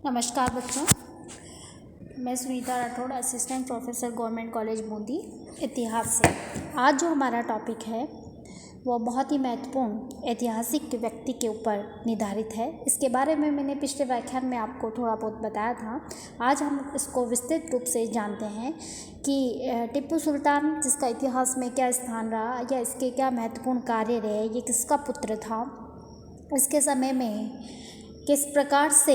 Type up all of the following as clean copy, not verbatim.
नमस्कार बच्चों, मैं Sunita Rathore, assistant professor government college Bundi, इतिहास से। आज जो हमारा टॉपिक है वो बहुत ही महत्वपूर्ण ऐतिहासिक व्यक्ति के ऊपर निर्धारित है। इसके बारे में मैंने पिछले व्याख्यान में आपको थोड़ा बहुत बताया था। आज हम इसको विस्तृत रूप से जानते हैं कि टिप्पू सुल्तान, जिसका इतिहास में क्या स्थान रहा या इसके क्या महत्वपूर्ण कार्य रहे, ये किसका पुत्र था, इसके समय में किस प्रकार से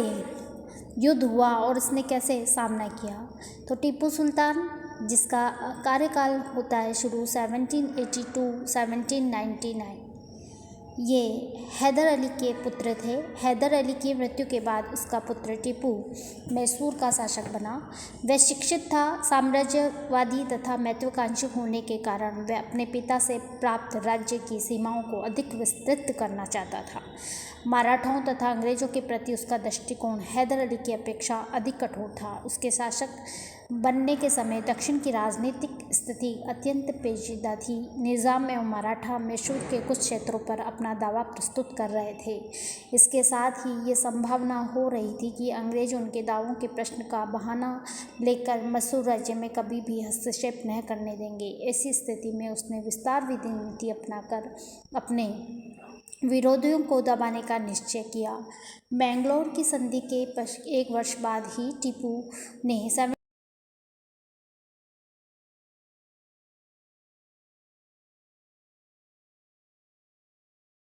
युद्ध हुआ और इसने कैसे सामना किया। तो टिप्पू सुल्तान, जिसका कार्यकाल होता है शुरू 1782-1799, ये हैदर अली के पुत्र थे। हैदर अली की मृत्यु के बाद उसका पुत्र टिप्पू मैसूर का शासक बना। वह शिक्षित था, साम्राज्यवादी तथा महत्वाकांक्षी होने के कारण वह अपने पिता से प्राप्त राज्य की सीमाओं को अधिक विस्तृत करना चाहता था। मराठाओं तथा अंग्रेजों के प्रति उसका दृष्टिकोण हैदर अली की अपेक्षा अधिक कठोर था। उसके शासक बनने के समय दक्षिण की राजनीतिक स्थिति अत्यंत पेचीदा थी। निज़ाम एवं मराठा मैसूर के कुछ क्षेत्रों पर अपना दावा प्रस्तुत कर रहे थे। इसके साथ ही ये संभावना हो रही थी कि अंग्रेज उनके दावों के प्रश्न का बहाना लेकर मैसूर राज्य में कभी भी हस्तक्षेप न करने देंगे। ऐसी स्थिति में उसने विस्तार विधि नीति अपनाकर अपने विरोधियों को दबाने का निश्चय किया। मैंगलोर की संधि के एक वर्ष बाद ही टीपू ने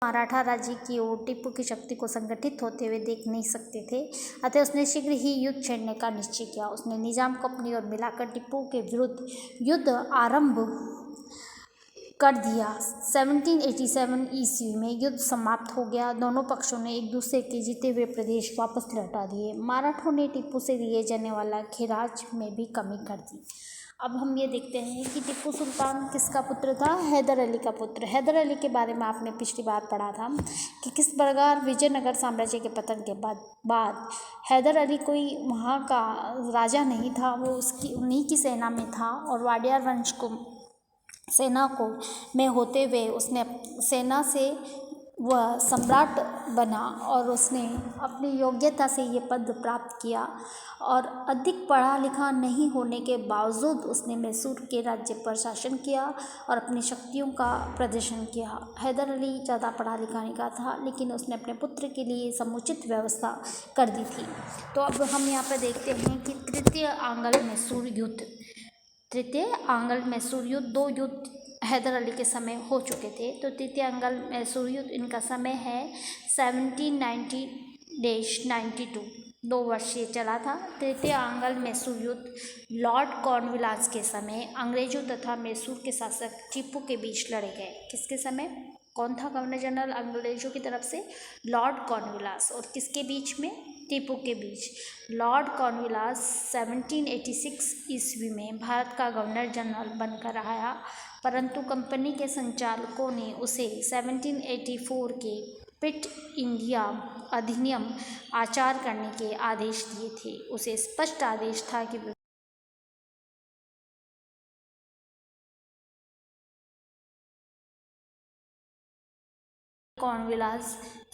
मराठा राज्य की ओर टिप्पू की शक्ति को संगठित होते हुए देख नहीं सकते थे, अतः उसने शीघ्र ही युद्ध छेड़ने का निश्चय किया। उसने निजाम को अपनी ओर मिलाकर टिप्पू के विरुद्ध युद्ध आरंभ कर दिया। 1787 ईस्वी में युद्ध समाप्त हो गया। दोनों पक्षों ने एक दूसरे के जीते हुए प्रदेश वापस लौटा दिए। मराठों ने टिप्पू से लिए जाने वाला खिराज में भी कमी कर दी। अब हम ये देखते हैं कि टिप्पू सुल्तान किसका पुत्र था? हैदर अली का पुत्र। हैदर अली के बारे में आपने पिछली बार पढ़ा था कि किस प्रकार विजयनगर साम्राज्य के पतन के बाद हैदर अली कोई वहाँ का राजा नहीं था, वो उसकी उन्हीं की सेना में था और वाडियार वंश को सेना को में होते हुए उसने सेना से वह सम्राट बना और उसने अपनी योग्यता से ये पद प्राप्त किया और अधिक पढ़ा लिखा नहीं होने के बावजूद उसने मैसूर के राज्य पर शासन किया और अपनी शक्तियों का प्रदर्शन किया। हैदर अली ज़्यादा पढ़ा लिखा नहीं का था, लेकिन उसने अपने पुत्र के लिए समुचित व्यवस्था कर दी थी। तो अब हम यहाँ पर देखते हैं कि तृतीय आंग्ल मैसूर युद्ध, दो युद्ध हैदर अली के समय हो चुके थे। तो तृतीय आंग्ल मैसूर युद्ध, इनका समय है 1790-92, 2 वर्ष ये चला था। तृतीय आंग्ल मैसूर युद्ध लॉर्ड कॉर्नवालिस के समय अंग्रेजों तथा मैसूर के शासक टीपू के बीच लड़े गए। किसके समय? कौन था गवर्नर जनरल अंग्रेजों की तरफ से? Lord Cornwallis. और किसके बीच में? टीपू के बीच। लॉर्ड कॉर्नवालिस 1786 ईस्वी में भारत का गवर्नर जनरल बनकर आया, परंतु कंपनी के संचालकों ने उसे 1784 के पिट इंडिया अधिनियम आचार करने के आदेश दिए थे। उसे स्पष्ट आदेश था कि कॉर्नवालिस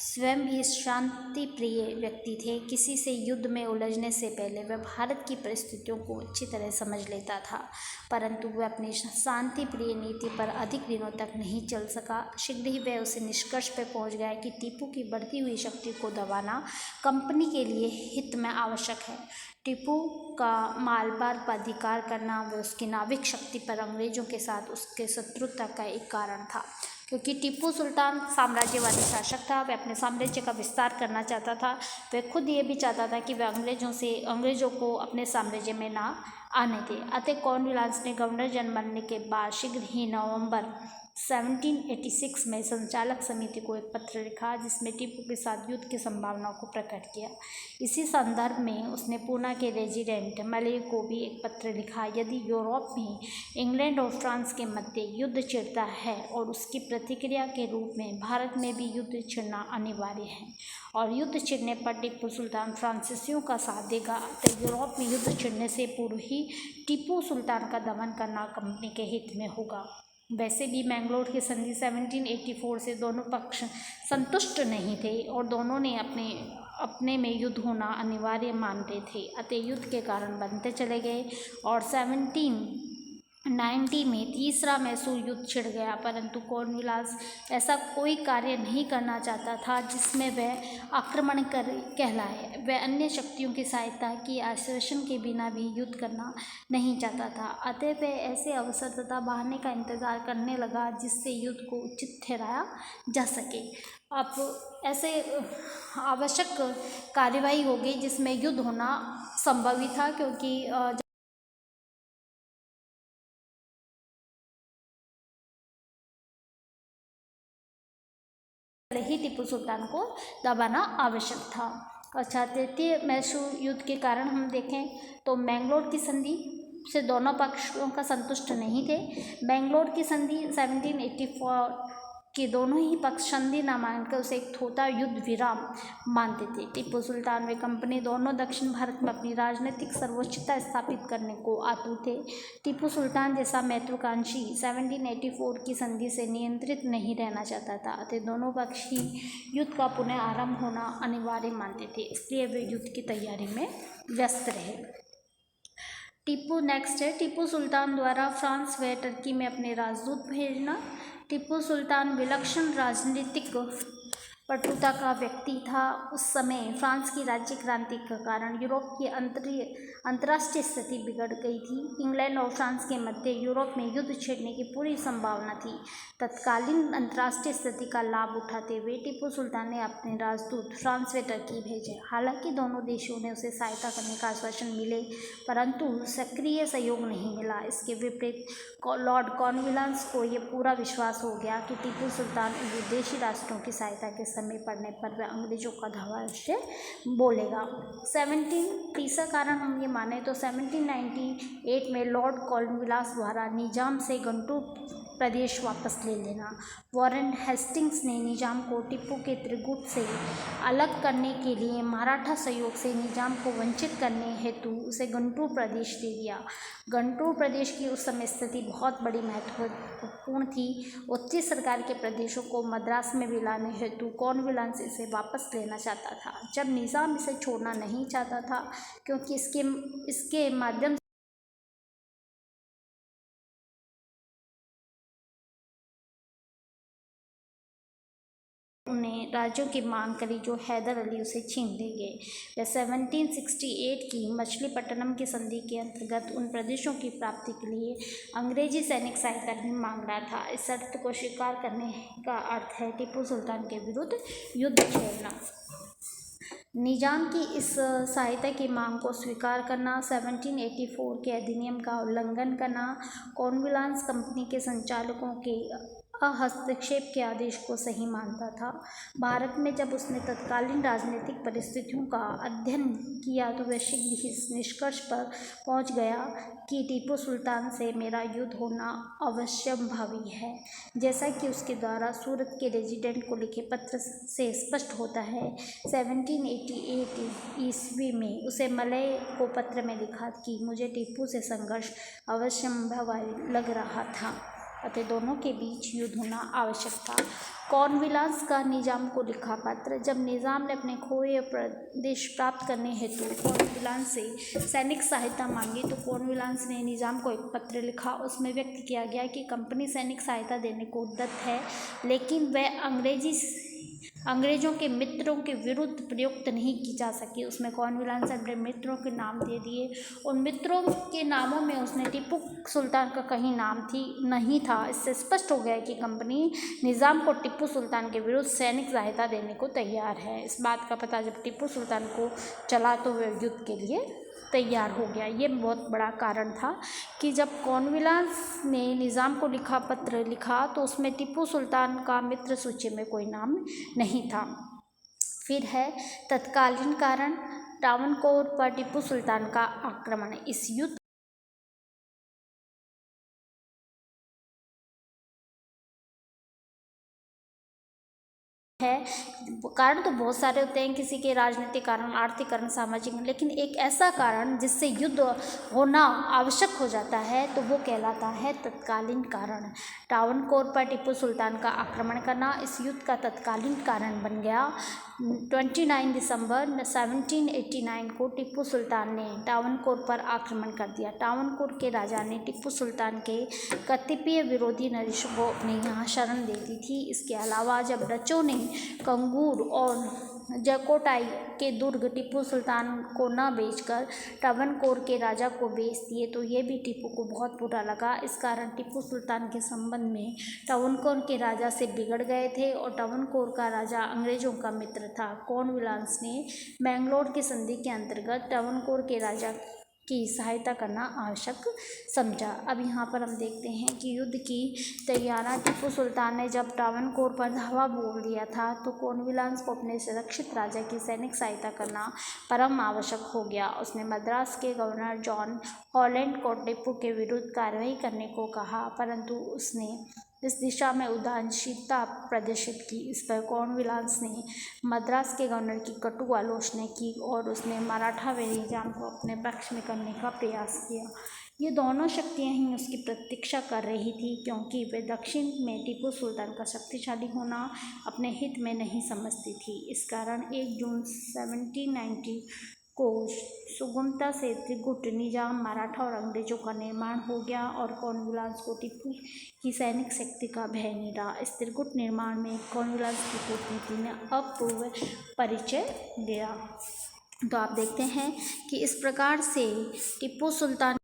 स्वयं भी शांति प्रिय व्यक्ति थे। किसी से युद्ध में उलझने से पहले वह भारत की परिस्थितियों को अच्छी तरह समझ लेता था, परंतु वह अपनी शांति प्रिय नीति पर अधिक दिनों तक नहीं चल सका। शीघ्र ही वह उस निष्कर्ष पर पहुंच गया कि टीपू की बढ़ती हुई शक्ति को दबाना कंपनी के लिए हित में आवश्यक है। टीपू का मालबार पर अधिकार करना व उसकी नाविक शक्ति पर अंग्रेजों के साथ उसके शत्रुता का एक कारण था, क्योंकि टीपू सुल्तान साम्राज्यवादी शासक था। वह अपने साम्राज्य का विस्तार करना चाहता था। वह खुद ये भी चाहता था कि वह अंग्रेजों को अपने साम्राज्य में ना आने दे। अतः कॉर्नवालिस ने गवर्नर जनरल बनने के बाद शीघ्र ही नवंबर 1786 में संचालक समिति को एक पत्र लिखा, जिसमें टीपू के साथ युद्ध की संभावनाओं को प्रकट किया। इसी संदर्भ में उसने पूना के रेजिडेंट मले को भी एक पत्र लिखा। यदि यूरोप में इंग्लैंड और फ्रांस के मध्य युद्ध छिड़ता है और उसकी प्रतिक्रिया के रूप में भारत में भी युद्ध छिड़ना अनिवार्य है और युद्ध छिड़ने पर टीपू सुल्तान फ्रांसीसियों का साथ देगा, तो यूरोप में युद्ध छिड़ने से पूर्व ही टीपू सुल्तान का दमन करना कंपनी के हित में होगा। वैसे भी मैंगलोर की संधि 1784 से दोनों पक्ष संतुष्ट नहीं थे और दोनों ने अपने अपने में युद्ध होना अनिवार्य मानते थे, अतः युद्ध के कारण बनते चले गए और 1790 में तीसरा मैसूर युद्ध छिड़ गया। परंतु कॉर्नवालिस ऐसा कोई कार्य नहीं करना चाहता था जिसमें वह आक्रमण कर कहलाए। वह अन्य शक्तियों की सहायता की आश्वासन के बिना भी युद्ध करना नहीं चाहता था, अतः वह ऐसे अवसर तथा बहाने का इंतजार करने लगा जिससे युद्ध को उचित ठहराया जा सके। अब ऐसे आवश्यक कार्यवाही हो गई जिसमें युद्ध होना संभव ही था, क्योंकि ही टीपू सुल्तान को दबाना आवश्यक था। अच्छा, तृतीय मैसूर युद्ध के कारण हम देखें तो मैंगलोर की संधि से दोनों पक्षों का संतुष्ट नहीं थे। मैंगलोर की संधि 1784 के दोनों ही पक्ष संधि न मानकर उसे एक थोथा युद्ध विराम मानते थे। टीपू सुल्तान व कंपनी दोनों दक्षिण भारत में अपनी राजनीतिक सर्वोच्चता स्थापित करने को आतुर थे। टीपू सुल्तान जैसा महत्वाकांक्षी 1784 की संधि से नियंत्रित नहीं रहना चाहता था, अतः दोनों पक्ष ही युद्ध का पुनः आरंभ होना अनिवार्य मानते थे, इसलिए वे युद्ध की तैयारी में व्यस्त रहे। टीपू नेक्स्ट है टीपू सुल्तान द्वारा फ्रांस व टर्की में अपने राजदूत भेजना। टीपू सुल्तान विलक्षण राजनीतिक पटुता का व्यक्ति था। उस समय फ्रांस की राज्य क्रांति के कारण यूरोप की अंतर्राष्ट्रीय स्थिति बिगड़ गई थी। इंग्लैंड और फ्रांस के मध्य यूरोप में युद्ध छिड़ने की पूरी संभावना थी। तत्कालीन अंतर्राष्ट्रीय स्थिति का लाभ उठाते हुए टीपू सुल्तान ने अपने राजदूत फ्रांस व टर्की भेजे। हालांकि दोनों देशों ने उसे सहायता करने का आश्वासन मिले, परंतु सक्रिय सहयोग नहीं मिला। इसके विपरीत लॉर्ड कॉर्नवालिस को यह पूरा विश्वास हो गया कि टीपू सुल्तान विदेशी राष्ट्रों की सहायता के समय पड़ने पर वह अंग्रेजों का अवश्य बोलेगा। तीसरा कारण हम ये माने तो 1798 में लॉर्ड कॉर्नवालिस द्वारा निजाम से गंटूर प्रदेश वापस ले लेना। वॉरेन हेस्टिंग्स ने निजाम को टीपू के त्रिकूट से अलग करने के लिए मराठा सहयोग से निजाम को वंचित करने हेतु उसे गंटूर प्रदेश दे दिया। गंटूर प्रदेश की उस समय स्थिति बहुत बड़ी महत्वपूर्ण थी। उत्तरी सरकार के प्रदेशों को मद्रास में मिलाने हेतु कॉर्नवालिस इसे वापस लेना चाहता था, जब निजाम इसे छोड़ना नहीं चाहता था, क्योंकि इसके माध्यम उन्हें राज्यों की मांग करी जो हैदर अली उसे छीन ले गए। वह 1768 की मछलीपट्टनम की संधि के अंतर्गत उन प्रदेशों की प्राप्ति के लिए अंग्रेजी सैनिक सहायता की मांग रहा था। इस शर्त को स्वीकार करने का अर्थ है टीपू सुल्तान के विरुद्ध युद्ध छेड़ना। निजाम की इस सहायता की मांग को स्वीकार करना, 1784 के अधिनियम का उल्लंघन करना, कॉर्नवालिस कंपनी के संचालकों के हस्तक्षेप के आदेश को सही मानता था। भारत में जब उसने तत्कालीन राजनीतिक परिस्थितियों का अध्ययन किया तो वह शीघ्र ही इस निष्कर्ष पर पहुंच गया कि टीपू सुल्तान से मेरा युद्ध होना अवश्यंभावी है। जैसा कि उसके द्वारा सूरत के रेजिडेंट को लिखे पत्र से स्पष्ट होता है। 1788 ईस्वी में उसे मलय को पत्र में लिखा कि मुझे टीपू से संघर्ष अवश्यंभावी लग रहा था, अतः दोनों के बीच युद्ध होना आवश्यक था। कॉर्नवालिस का निजाम को लिखा पत्र। जब निजाम ने अपने खोए प्रदेश प्राप्त करने हेतु कॉर्नवालिस से सैनिक सहायता मांगी तो कॉर्नवालिस ने निजाम को एक पत्र लिखा। उसमें व्यक्त किया गया कि कंपनी सैनिक सहायता देने को उद्यत है, लेकिन वह अंग्रेजों के मित्रों के विरुद्ध प्रयुक्त नहीं की जा सकी। उसमें कॉर्नवालिस ने अपने मित्रों के नाम दे दिए। उन मित्रों के नामों में उसने टीपू सुल्तान का कहीं नाम नहीं था। इससे स्पष्ट हो गया कि कंपनी निजाम को टीपू सुल्तान के विरुद्ध सैनिक सहायता देने को तैयार है। इस बात का पता जब टीपू सुल्तान को चला तो वह युद्ध के लिए तैयार हो गया। ये बहुत बड़ा कारण था कि जब कॉर्नवालिस ने निज़ाम को लिखा पत्र लिखा तो उसमें टीपू सुल्तान का मित्र सूची में कोई नाम नहीं था। फिर है तत्कालीन कारण, ट्रावनकोर पर टीपू सुल्तान का आक्रमण। इस युद्ध है। कारण तो बहुत सारे होते हैं, किसी के राजनीतिक कारण, आर्थिक कारण, सामाजिक, लेकिन एक ऐसा कारण जिससे युद्ध होना आवश्यक हो जाता है तो वो कहलाता है तत्कालीन कारण। ट्रावनकोर पर टीपू सुल्तान का आक्रमण करना इस युद्ध का तत्कालीन कारण बन गया। 29 दिसंबर 1789 को टीपू सुल्तान ने ट्रावनकोर पर आक्रमण कर दिया। ट्रावनकोर के राजा ने टीपू सुल्तान के कतिपय विरोधी नरेशों को अपने यहाँ शरण दे दी थी। इसके अलावा जब डचों ने कंगूर और जकोटाई के दुर्ग टीपू सुल्तान को न बेचकर ट्रावनकोर के राजा को बेच दिए तो ये भी टीपू को बहुत बुरा लगा। इस कारण टीपू सुल्तान के संबंध में ट्रावनकोर के राजा से बिगड़ गए थे और ट्रावनकोर का राजा अंग्रेजों का मित्र था। कॉर्नवालिस ने मैंगलोर की संधि के अंतर्गत ट्रावनकोर के राजा की सहायता करना आवश्यक समझा। अब यहाँ पर हम देखते हैं कि युद्ध की तैयारी टीपू सुल्तान ने जब ट्रावनकोर पर धावा बोल दिया था तो कॉर्नवालिस को अपने सुरक्षित राजा की सैनिक सहायता करना परम आवश्यक हो गया। उसने मद्रास के गवर्नर जॉन हॉलैंड को टीपू के विरुद्ध कार्रवाई करने को कहा, परंतु उसने इस दिशा में उदासीनता प्रदर्शित की। इस पर कॉर्नवालिस ने मद्रास के गवर्नर की कटु आलोचना की और उसने मराठा व निजाम को अपने पक्ष में करने का प्रयास किया। ये दोनों शक्तियां ही उसकी प्रतीक्षा कर रही थी, क्योंकि वे दक्षिण में टीपू सुल्तान का शक्तिशाली होना अपने हित में नहीं समझती थी। इस कारण 1 जून 1790 को सुगमता से त्रिगुट निजाम, मराठा और अंग्रेजों का निर्माण हो गया और कॉर्नवालिस को टीपू की सैनिक शक्ति का भय नहीं रहा। इस त्रिगुट निर्माण में कॉर्नवालिस की कूटनीति ने अपूर्व परिचय दिया। तो आप देखते हैं कि इस प्रकार से टीपू सुल्तान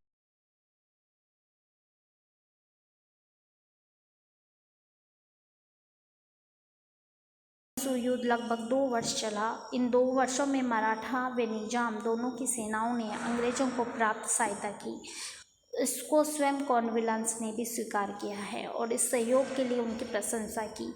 युद्ध लगभग 2 वर्ष चला। इन 2 वर्षों में मराठा व निजाम दोनों की सेनाओं ने अंग्रेजों को प्राप्त सहायता की। इसको स्वयं कॉर्नवालिस ने भी स्वीकार किया है और इस सहयोग के लिए उनकी प्रशंसा की।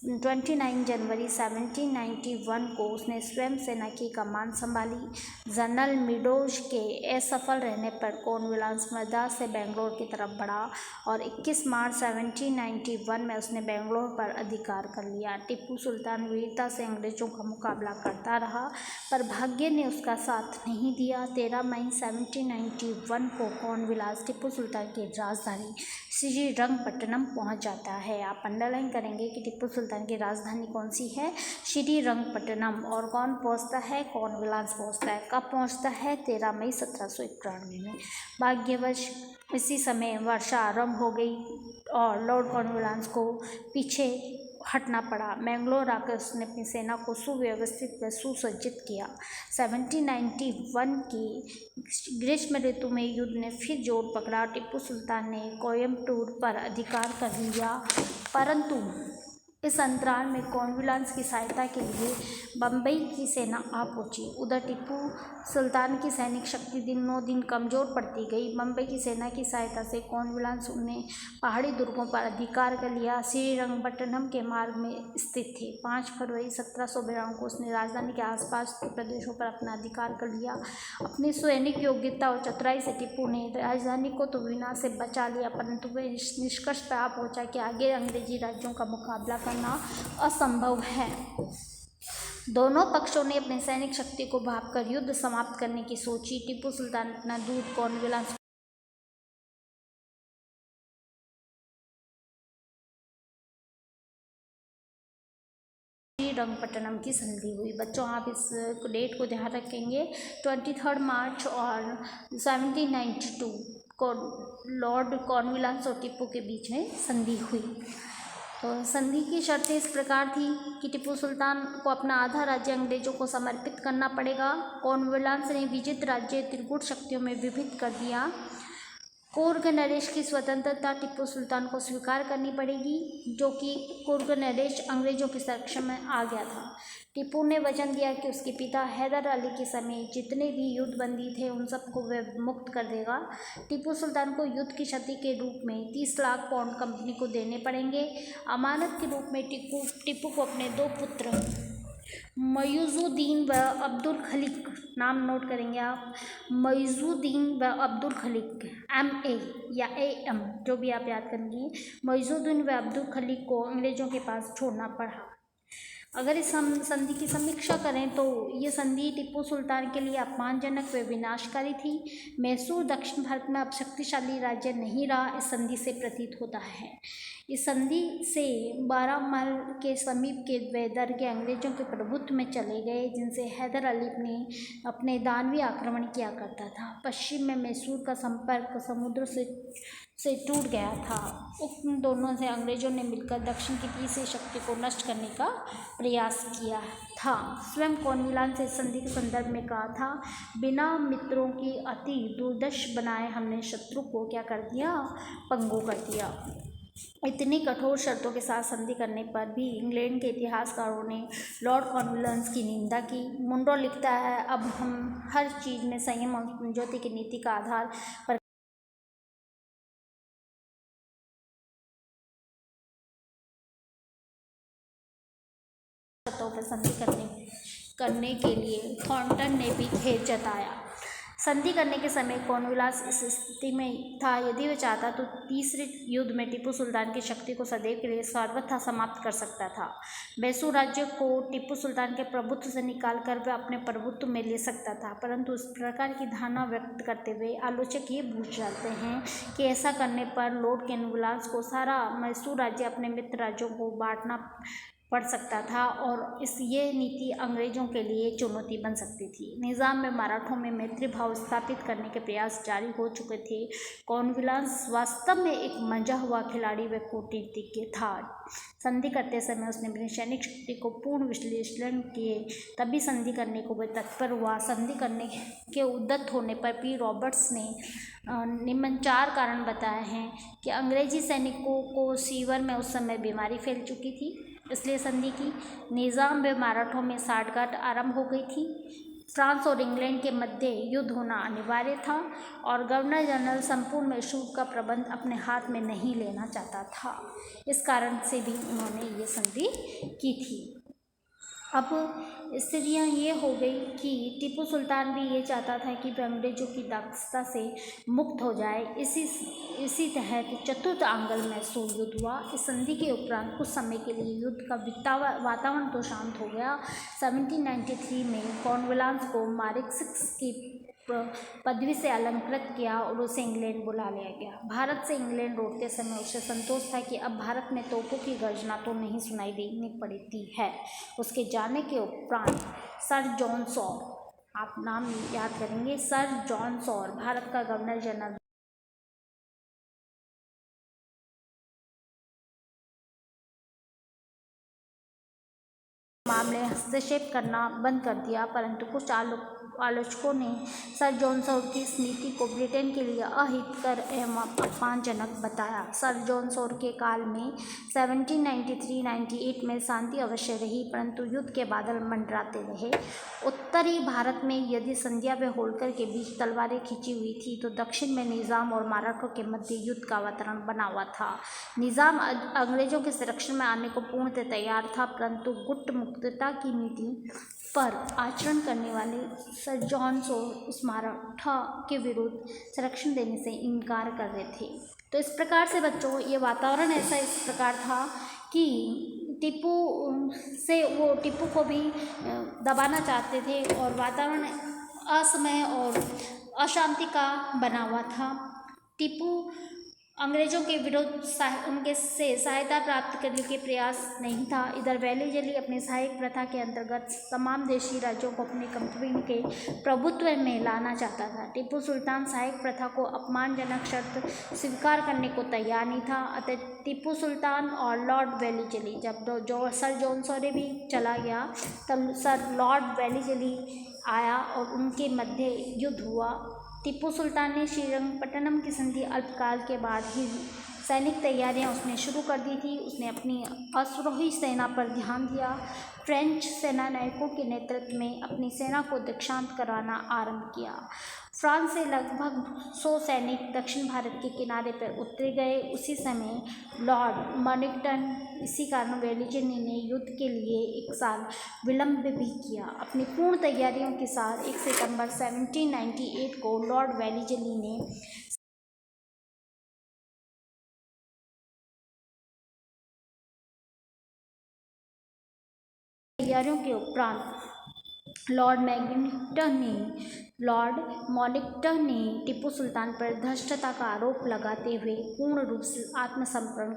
29 जनवरी 1791 को उसने स्वयं सेना की कमान संभाली। जनरल मेडोज के असफल रहने पर कॉर्नवालिस मद्रास से बेंगलोर की तरफ बढ़ा और 21 मार्च 1791 में उसने बेंगलोर पर अधिकार कर लिया। टीपू सुल्तान वीरता से अंग्रेजों का मुकाबला करता रहा, पर भाग्य ने उसका साथ नहीं दिया। 13 मई 1791 को कॉर्नवालिस टीपू सुल्तान की राजधानी श्रीरंगपट्टनम पहुंच जाता है। आप अंडरलाइन करेंगे कि टीपू सुल्तान की राजधानी कौन सी है, श्रीरंगपट्टनम। और कौन पहुंचता है, कॉर्नवालिस पहुंचता है। कब पहुंचता है, 13 मई 1791 में। भाग्यवश इसी समय वर्षा आरंभ हो गई और लॉर्ड कॉर्नवालिस को पीछे हटना पड़ा। मैंगलोर आकर उसने अपनी सेना को सुव्यवस्थित व सुसज्जित किया। 1791 की ग्रीष्म ऋतु में युद्ध ने फिर जोर पकड़ा। टीपू सुल्तान ने कोयम्बटूर पर अधिकार कर लिया, परंतु इस अंतराल में कॉर्नवालिस की सहायता के लिए बम्बई की सेना आ पहुंची। उधर टीपू सुल्तान की सैनिक शक्ति दिनों दिन कमज़ोर पड़ती गई। बम्बई की सेना की सहायता से कॉर्नवालिस ने पहाड़ी दुर्गों पर अधिकार कर लिया। श्रीरंगपट्टनम के मार्ग में स्थित थे। 5 फरवरी 1792 को उसने राजधानी के आसपास के प्रदेशों पर अपना अधिकार कर लिया। अपनी सैनिक योग्यता और चतुराई से टीपू ने राजधानी को तो विनाश से बचा लिया, परंतु वह निष्कर्ष पर आ पहुंचा कि आगे अंग्रेजी राज्यों का मुकाबला करना असंभव है। दोनों पक्षों ने अपनी सैनिक शक्ति को भांपकर युद्ध समाप्त करने की सोची। टीपू सुल्तान अपना दूत कॉर्नवालिस श्रीरंगपट्टनम की संधि हुई। बच्चों आप इस डेट को ध्यान रखेंगे। 23 मार्च और 1792 को लॉर्ड कॉर्नवालिस और टीपू के बीच में संधि हुई। तो संधि की शर्तें इस प्रकार थी कि टीपू सुल्तान को अपना आधा राज्य अंग्रेजों को समर्पित करना पड़ेगा। कॉर्नवालिस ने विजित राज्य त्रिगुट शक्तियों में विभक्त कर दिया। कुर्ग नरेश की स्वतंत्रता टीपू सुल्तान को स्वीकार करनी पड़ेगी, जो कि कुर्ग नरेश अंग्रेजों के संरक्षण में आ गया था। टीपू ने वचन दिया कि उसके पिता हैदर अली के समय जितने भी युद्धबंदी थे उन सबको वह मुक्त कर देगा। टीपू सुल्तान को युद्ध की क्षति के रूप में 30 लाख पाउंड कंपनी को देने पड़ेंगे। अमानत के रूप में टीपू को अपने 2 पुत्र मुइज़ुद्दीन व अब्दुल खलीक, नाम नोट करेंगे आप, मुइज़ुद्दीन व अब्दुल खलीक, MA या AM, जो भी आप याद करेंगे, मुइज़ुद्दीन व अब्दुल खलीक को अंग्रेजों के पास छोड़ना पड़ा। अगर इस हम संधि की समीक्षा करें तो ये संधि टीपू सुल्तान के लिए अपमानजनक व विनाशकारी थी। मैसूर दक्षिण भारत में अब शक्तिशाली राज्य नहीं रहा, इस संधि से प्रतीत होता है। इस संधि से बारामल के समीप के वे दर्गे अंग्रेजों के प्रभुत्व में चले गए, जिनसे हैदर अली ने अपने दानवी आक्रमण किया करता था। पश्चिम में मैसूर का संपर्क समुद्र से टूट गया था। उन दोनों से अंग्रेजों ने मिलकर दक्षिण की तीसरी शक्ति को नष्ट करने का प्रयास किया था। स्वयं कॉर्नवालिस ने संधि के संदर्भ में कहा था, बिना मित्रों की अति दुर्दश बनाए हमने शत्रु को क्या कर दिया, पंगु कर दिया। इतनी कठोर शर्तों के साथ संधि करने पर भी इंग्लैंड के इतिहासकारों ने लॉर्ड कॉर्नवालिस की निंदा की। मुंडो लिखता है, अब हम हर चीज में संयम और समझौते की नीति का आधार पर शर्तों पर संधि करने के लिए थॉर्नटन ने भी खेद जताया। संधि करने के समय कॉर्नवालिस इस स्थिति में था, यदि वह चाहता तो तीसरे युद्ध में टीपू सुल्तान की शक्ति को सदैव के लिए सर्वथा समाप्त कर सकता था। मैसूर राज्य को टीपू सुल्तान के प्रभुत्व से निकालकर वह अपने प्रभुत्व में ले सकता था, परंतु इस प्रकार की धारणा व्यक्त करते हुए आलोचक ये भूल जाते हैं कि ऐसा करने पर लॉर्ड कॉर्नवालिस को सारा मैसूर राज्य अपने मित्र राज्यों को बांटना पड़ सकता था और ये नीति अंग्रेजों के लिए चुनौती बन सकती थी। निज़ाम में मराठों में मैत्री भाव स्थापित करने के प्रयास जारी हो चुके थे। कॉर्नवालिस वास्तव में एक मंझा हुआ खिलाड़ी व कूटनीतिज्ञ था। संधि करते समय उसने अपनी सैनिक शक्ति को पूर्ण विश्लेषण किए तभी संधि करने को वह तत्पर हुआ। संधि करने के उद्यत होने पर पी रॉबर्ट्स ने निम्न 4 कारण बताए हैं कि अंग्रेजी सैनिकों को सीवर में उस समय बीमारी फैल चुकी थी, इसलिए संधि की। निज़ाम व मराठों में साठगांठ आरंभ हो गई थी। फ्रांस और इंग्लैंड के मध्य युद्ध होना अनिवार्य था और गवर्नर जनरल संपूर्ण मैसूर का प्रबंध अपने हाथ में नहीं लेना चाहता था। इस कारण से भी उन्होंने ये संधि की थी। अब स्थितियाँ ये हो गई कि टीपू सुल्तान भी ये चाहता था कि वह अंग्रेजों की दासता से मुक्त हो जाए। इसी तहत चतुर्थ आंग्ल मैसूर युद्ध हुआ। इस संधि के उपरांत कुछ समय के लिए युद्ध का वातावरण तो शांत हो गया। 1793 में कॉर्नवालिस को मारिक्स की पदवी से अलंकृत किया और उसे इंग्लैंड बुला लिया गया। भारत से इंग्लैंड लौटते समय उसे संतोष था कि अब भारत में तोपों की गर्जना तो नहीं सुनाई देनी पड़ती है। उसके जाने के उपरांत सर जॉन सॉर, आप नाम याद करेंगे, सर जॉन सॉर भारत का गवर्नर जनरल मामले हस्तक्षेप करना बंद कर दिया, परंतु कुछ आलोचकों ने सर जॉन सॉर की इस नीति को ब्रिटेन के लिए अहितकर एवं अपमानजनक बताया। सर जॉन सॉर के काल में 1793-98 में शांति अवश्य रही, परंतु युद्ध के बादल मंडराते रहे। उत्तरी भारत में यदि सिंधिया व होल्कर के बीच तलवारें खिंची हुई थी, तो दक्षिण में निज़ाम और मराठों के मध्य युद्ध का वातावरण बना हुआ था। निज़ाम अंग्रेजों के संरक्षण में आने को पूर्णतः तैयार था, परंतु गुट मुक्तता की नीति पर आचरण करने वाले सर जॉन सॉर उस मराठा के विरुद्ध संरक्षण देने से इनकार कर रहे थे। तो इस प्रकार से बच्चों ये वातावरण ऐसा इस प्रकार था कि टीपू को भी दबाना चाहते थे और वातावरण असमय और अशांति का बना हुआ था। टीपू अंग्रेजों के विरुद्ध उनके से सहायता प्राप्त करने के प्रयास नहीं था। इधर वैली जली अपनी सहायक प्रथा के अंतर्गत तमाम देशी राज्यों को अपने कंपनी के प्रभुत्व में लाना चाहता था। टीपू सुल्तान सहायक प्रथा को अपमानजनक शर्त स्वीकार करने को तैयार नहीं था। अतः टीपू सुल्तान और लॉर्ड वैली जली, जब सर जॉन सॉर भी चला गया तब सर लॉर्ड वैली जली आया और उनके मध्य युद्ध हुआ। टीपू सुल्तान ने श्रीरंगपट्टनम की संधि अल्पकाल के बाद ही सैनिक तैयारियां उसने शुरू कर दी थी। उसने अपनी अश्वारोही सेना पर ध्यान दिया। फ्रेंच सेनानायकों के नेतृत्व में अपनी सेना को दीक्षांत कराना आरंभ किया। फ्रांस से लगभग 100 सैनिक दक्षिण भारत के किनारे पर उतरे गए। उसी समय लॉर्ड मॉनिंगटन इसी कारण वेलिज़ली ने युद्ध के लिए 1 साल विलंब भी किया। अपनी पूर्ण तैयारियों के साथ 1 सितंबर 1798 को लॉर्ड वेलिज़ली ने तैयारियों के उपरांत लॉर्ड मॉनिक्टन ने टीपू सुल्तान पर धृष्टता का आरोप लगाते हुए पूर्ण रूप से आत्मसमर्पण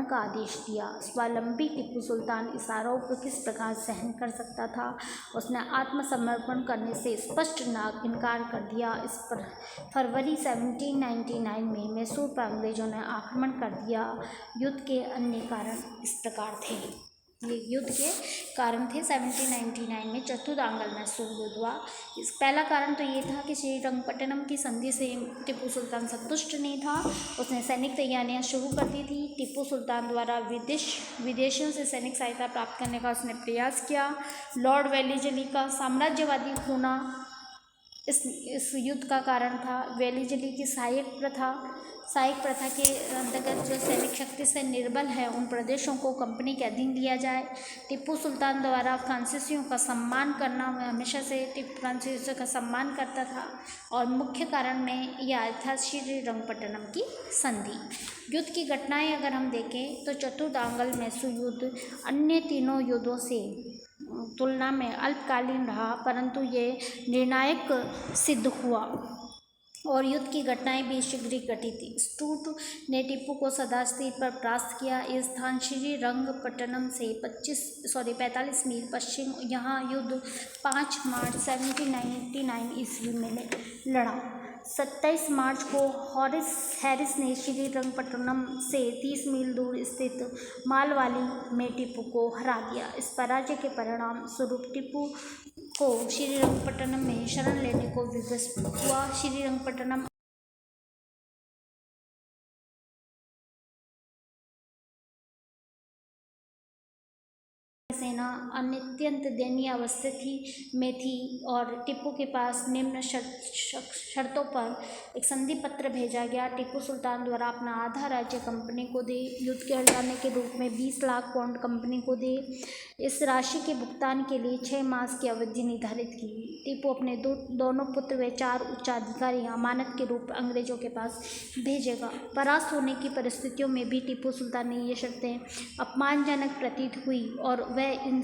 का आदेश दिया। स्वावलंबी टीपू सुल्तान इस आरोप को किस प्रकार सहन कर सकता था। उसने आत्मसमर्पण करने से स्पष्ट इनकार कर दिया। इस पर फरवरी 1799 में मैसूर पर अंग्रेजों ने आक्रमण कर दिया। युद्ध के अन्य कारण इस प्रकार थे। ये युद्ध के कारण थे 1799 में चतुरांगल मैसूर युद्ध हुआ। इस पहला कारण तो ये था कि श्रीरंगपट्टनम की संधि से टीपू सुल्तान संतुष्ट नहीं था। उसने सैनिक तैयारियां शुरू कर दी थी। टीपू सुल्तान द्वारा विदेशियों से सैनिक सहायता प्राप्त करने का उसने प्रयास किया। लॉर्ड वेलिजली का साम्राज्यवादी होना इस युद्ध का कारण था। वेलिजली की सहायक प्रथा के अंतर्गत जो सैनिक शक्ति से निर्बल है उन प्रदेशों को कंपनी के अधीन लिया जाए। टीपू सुल्तान द्वारा फ्रांसीसियों का सम्मान करना, हमेशा से फ्रांसीसियों का सम्मान करता था। और मुख्य कारण में यह आया था श्रीरंगपट्टनम की संधि। युद्ध की घटनाएं अगर हम देखें तो चतुरांगल मैसूर युद्ध अन्य तीनों युद्धों से तुलना में अल्पकालीन रहा, परंतु ये निर्णायक सिद्ध हुआ और युद्ध की घटनाएं भी शीघ्र घटी थी। स्टूर्ट ने टीपू को सदास्तीर पर परास्त किया। यह स्थान श्रीरंगपट्टनम से 45 मील पश्चिम। यहाँ युद्ध 5 मार्च 1799 ईस्वी में लड़ा। 27 मार्च को हैरिस ने श्रीरंगपट्टनम से 30 मील दूर स्थित मालवाली में टीपू को हरा दिया। इस पराजय के परिणाम स्वरूप टीपू को श्रीरंगपट्टनम में शरण लेने को विवश हुआ। श्रीरंगपट्टनम सेना अत्यंत दयनीय अवस्था में थी और टीपू के पास निम्न शर्तों पर एक संधि पत्र भेजा गया। टीपू सुल्तान द्वारा अपना आधा राज्य कंपनी को दे, युद्ध के हर्जाने के रूप में 20 लाख पाउंड कंपनी को दे। इस राशि के भुगतान के लिए 6 मास की अवधि निर्धारित की। टीपू अपने दोनों पुत्र व 4 उच्चाधिकारी अमानत के रूप अंग्रेजों के पास भेजेगा। परास्त होने की परिस्थितियों में भी टीपू सुल्तान ने ये शर्तें अपमानजनक प्रतीत हुई और वह इन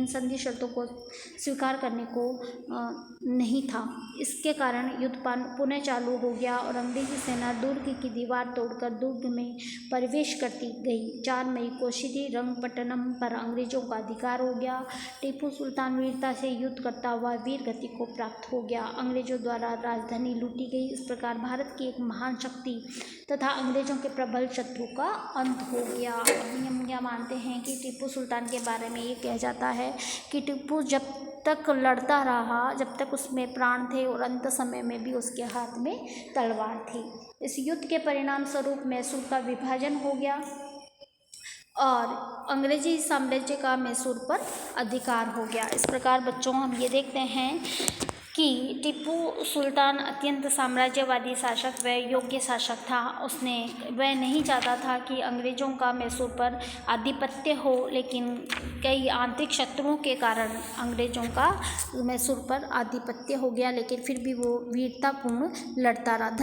संधि शर्तों को स्वीकार करने को नहीं था। इसके कारण युद्ध पुनः चालू हो गया और अंग्रेजी सेना दुर्ग की दीवार तोड़कर दुर्ग में प्रवेश करती गई। 4 मई को श्रीरंगपट्टनम पर अंग्रेजों का अधिकार हो गया। टीपू सुल्तान वीरता से युद्ध करता हुआ वीर गति को प्राप्त हो गया। अंग्रेजों द्वारा राजधानी लूटी गई। इस प्रकार भारत की एक महान शक्ति तथा अंग्रेजों के प्रबल शत्रु का अंत हो गया। हम क्या मानते हैं कि टीपू सुल्तान के बारे में ये कहा जाता है कि टीपू जब तक लड़ता रहा, जब तक उसमें प्राण थे और अंत समय में भी उसके हाथ में तलवार थी। इस युद्ध के परिणाम स्वरूप मैसूर का विभाजन हो गया और अंग्रेजी साम्राज्य का मैसूर पर अधिकार हो गया। इस प्रकार बच्चों हम ये देखते हैं कि टीपू सुल्तान अत्यंत साम्राज्यवादी शासक व योग्य शासक था। वह नहीं चाहता था कि अंग्रेज़ों का मैसूर पर आधिपत्य हो, लेकिन कई आंतरिक शत्रुओं के कारण अंग्रेज़ों का मैसूर पर आधिपत्य हो गया, लेकिन फिर भी वो वीरतापूर्ण लड़ता रहा।